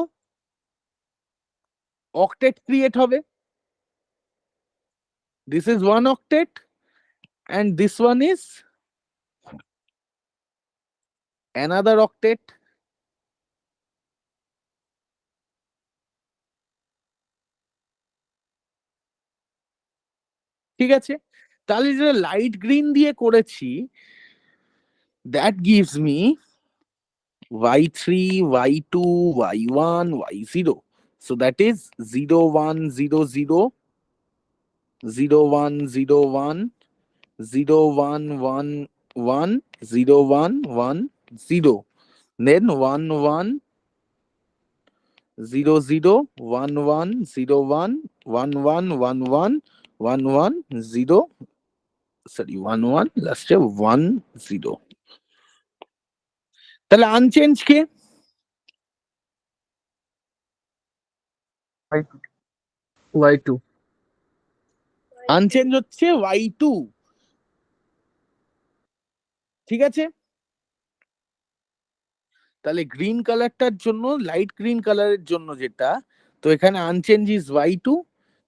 অক্টেট ক্রিয়েট হবে, this is one octet and this one is another octet. ঠিক আছে, তাহলে যেটা লাইট গ্রিন দিয়ে করেছি that gives me y3, y2, y1, y0. So that is 0 1 0 0, 0 1 0 1, 0 1 1 1, 0 1 1 0, then 1 1 0 0, 1 1 0 1, 1 1 1 1, 1 1 0, sorry 1 1 লাস্টে 1 0। তাহলে আনচেঞ্জ কে? y2 আনচেঞ্জ হচ্ছে y2, ঠিক আছে। তাহলে গ্রিন কালারটার জন্য, লাইট গ্রিন কালারের জন্য যেটা, তো এখানে আনচেঞ্জ ইজ y2।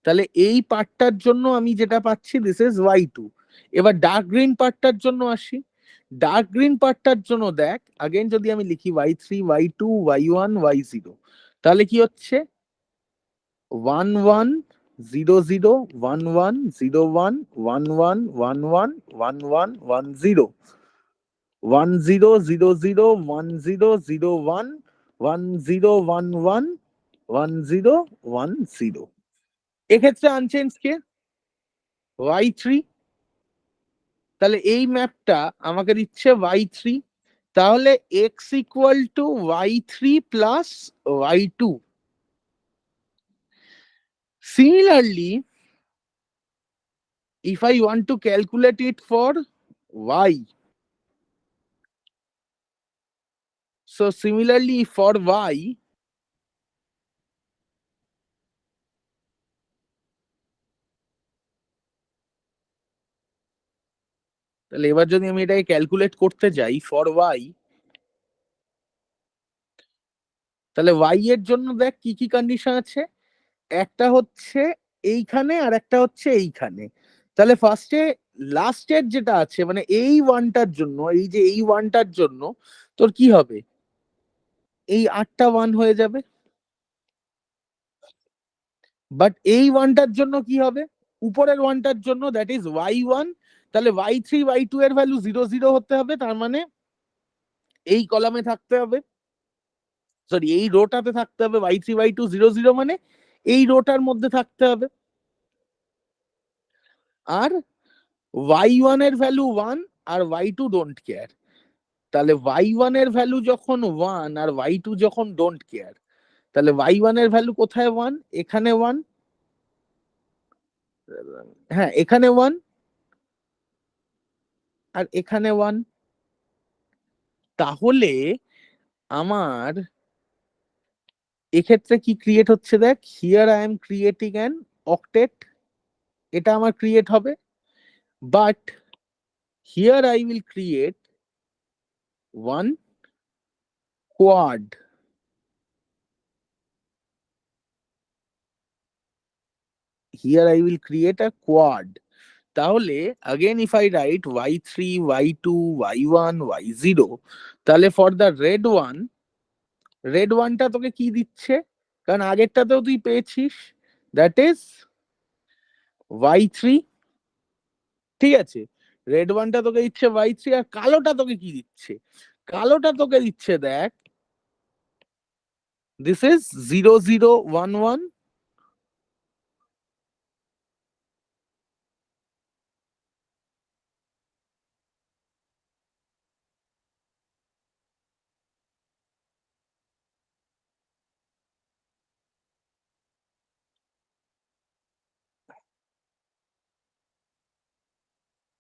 তাহলে এই পার্টটার জন্য আমি যেটা পাচ্ছি দিস ইজ y2। এবার ডার্ক গ্রিন পার্টটার জন্য আসি। ডার্ক গ্রিন পার্টটার জন্য দেখ, अगेन যদি আমি লিখি y3 y2 y1 y0, তাহলে কি হচ্ছে 1 1 0 0 1 1 0 1 1 1 1 1 1 1 1 0, 1 0 0 0 1 0 0 1 1 0 1 1 1 0 1 0। এক্ষেত্রে আনচেঞ্জ কে? y3। তাহলে এই ম্যাপটা আমাকে দিচ্ছে y3। তাহলে x equal to y3 plus y2। Similarly, if I want to calculate it for y, so similarly for y, তাহলে এবার যদি আমি এটাকে ক্যালকুলেট করতে যাই ফর y, তাহলে y এর জন্য দেখ কি কি কন্ডিশন আছে। একটা হচ্ছে এইখানে আর একটা হচ্ছে এইখানে। তাহলে ফার্স্টে লাস্টের যেটা আছে মানে এই ওয়ানটার জন্য, এই যে এই ওয়ানটার জন্য তোর কি হবে, এই 8টা ওয়ান হয়ে যাবে। বাট এই ওয়ানটার জন্য কি হবে, উপরের ওয়ানটার জন্য দ্যাট ইজ y1। তাহলে y3 y2 এর ভ্যালু 0 0 হতে হবে, তার মানে এই কলামে থাকতে হবে, সরি এই রোটাতে থাকতে হবে y3 y2 0 0, মানে এই রোটার মধ্যে থাকতে হবে। আর y1 এর value 1 R y2 don't care. তাহলে y1 এর ভ্যালু যখন 1 আর y2 যখন ডোন্ট কেয়ার, তাহলে y1 এর ভ্যালু কোথায় 1, এখানে 1, হ্যাঁ এখানে 1 আর এখানে 1। তাহলে আমার এক্ষেত্রে কি ক্রিয়েট হচ্ছে দেখ, here I am creating an octet, এটা আমার ক্রিয়েট হবে। But here I will create one quad, here I will create a quad। তাহলে again if I write y3 y2 y1 y0, তাহলে for the red one টা তোকে কি দিচ্ছে, কারণ আগেরটাতেও তুই পেয়েছিস, that is y3, ঠিক আছে। রেড ওয়ানটা তোকে দিচ্ছে y3, আর কালোটা তোকে কি দিচ্ছে, কালোটা তোকে দিচ্ছে দেখ this is 0 0 1 1।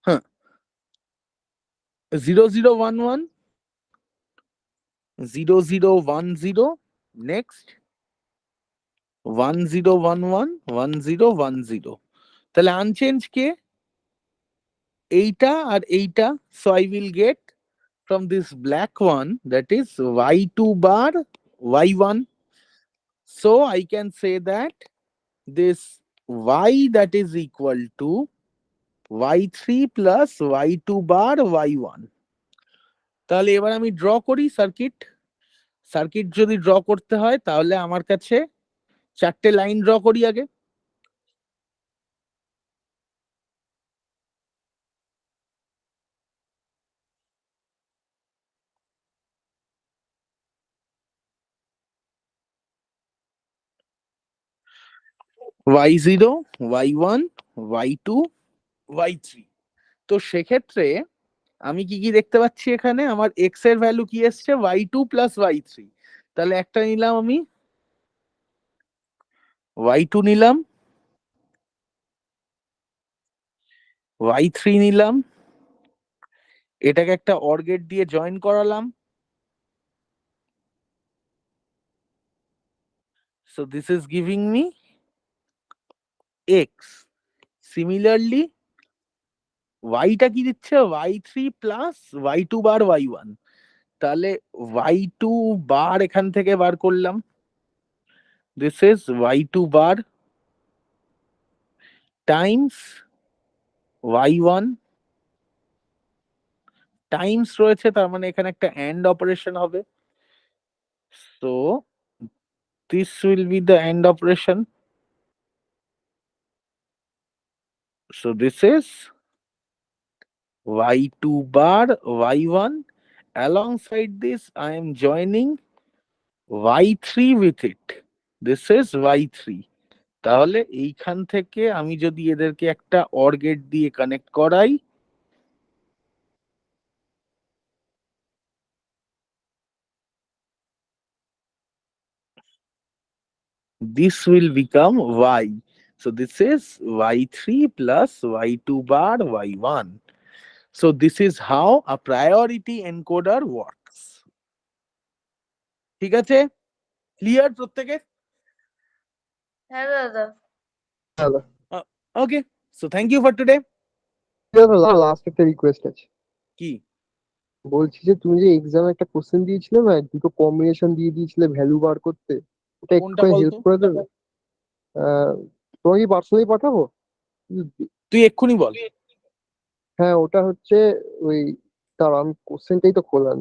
হ্যাঁ 0 0 1 1, 0 0 1 0, নেক্সট 1 0 1 1, 1 0 1 0। তাহলে আনচেঞ্জ কে, এইটা আর এইটা। So I will get from this black one that is y2 bar y1। So I can say that this y that is equal to y3 plus y2 bar y1। তাহলে এবার আমি draw করি circuit. Circuit যদি draw করতে হয় তাহলে আমার কাছে 4টে লাইন ড্র করি আগে। y0, y1, y2, y3। তো সেক্ষেত্রে আমি কি কি দেখতে পাচ্ছি এখানে, আমার x এর ভ্যালু কি এসছে y2 প্লাস y3। তাহলে একটা নিলাম আমি y2 নিলাম, y3 নিলাম, এটাকে একটা অর গেট দিয়ে জয়েন করালাম। So this is giving me x. Similarly y টা কি দিচ্ছে y3 প্লাস y2 বার y1। তাহলে y2 বার এখান থেকে বার করলাম, this is y2 bar Times y1 Times রয়েছে, তার মানে এখানে একটা এন্ড অপারেশন হবে। So this will be the end operation. So this is y2 bar y1. Alongside this I am joining y3 with it. This is y3. তাহলে এইখান থেকে আমি যদি এদেরকে একটা অর গেট দিয়ে কানেক্ট করাই, this will become y. So this is y3 plus y2 bar y1. So this is how a priority encoder works. ঠিক আছে, ক্লিয়ার প্রত্যেকে? হ্যাঁ দাদা। দাদা okay, so thank you for today. Last একটা request আছে। কি? বলছি যে তুমি যে এক্সামে একটা কোশ্চেন দিয়েছিলে না, দুটো কম্বিনেশন দিয়ে দিয়েছিলে ভ্যালু বার করতে, ওটা কোনটা একটু বলতো? হেল্প করে দেবে? তোমাকে কি পার্সোনালি পাঠাবো? তুই এক্ষুনি বল। হ্যাঁ, ওটা হচ্ছে ওই, তার আমি কোশ্চেনটাই তো খোলাম।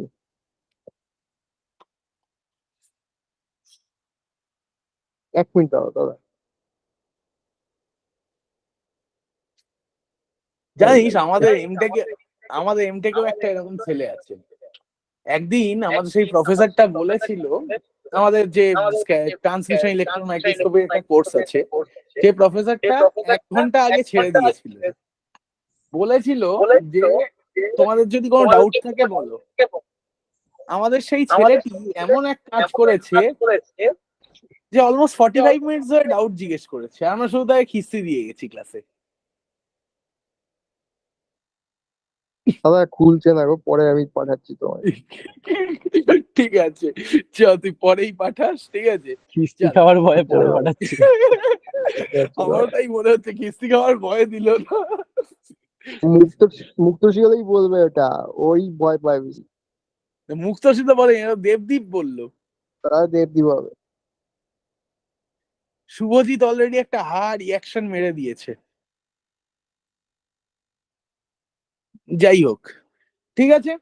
এক মিনিট দাও দাদা। জানিস আমাদের এমটেকেও একটা এরকম ছেলে আছে। একদিন আমাদের সেই প্রফেসরটা বলেছিল, আমাদের যে ট্রান্সমিশন ইলেকট্রন মাইক্রোস্কোপের একটা কোর্স আছে, সেই প্রফেসরটা 1 ঘন্টা আগে ছেড়ে দিয়েছিল। বলেছিল যে তোমাদের যদি কোনো ডাউট থাকে বলো। আমাদের সেই ছেলেটি এমন এক কাজ করেছে যে অলমোস্ট 45 মিনিটস ধরে ডাউট জিজ্ঞেস করেছে, আমরা শুধু তাকে খিস্তি দিয়ে গেছি ক্লাসে। দাদা খুলছে না গো, পরে আমি পাঠাচ্ছি তোমায়। ঠিক আছে, চ তুই পরেই পাঠাস, ঠিক আছে? কিস্তি খাওয়ার ভয়ে পরে পাঠাচ্ছি। আমারও তাই মনে হচ্ছে কিস্তি খাওয়ার ভয়ে দিল না। মুক্তশীলাই বলবে ওটা, ওই ভয় পায় বেশি। মুক্তসিদ্ধ বলে, দেবদীপ বললো। তারা দেবদীপ হবে। শুভজিৎ অলরেডি একটা রিয়াকশন মেরে দিয়েছে। যাই হোক, ঠিক আছে,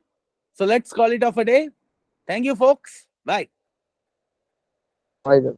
so let's call it of a day. Thank you folks, bye. হয় না।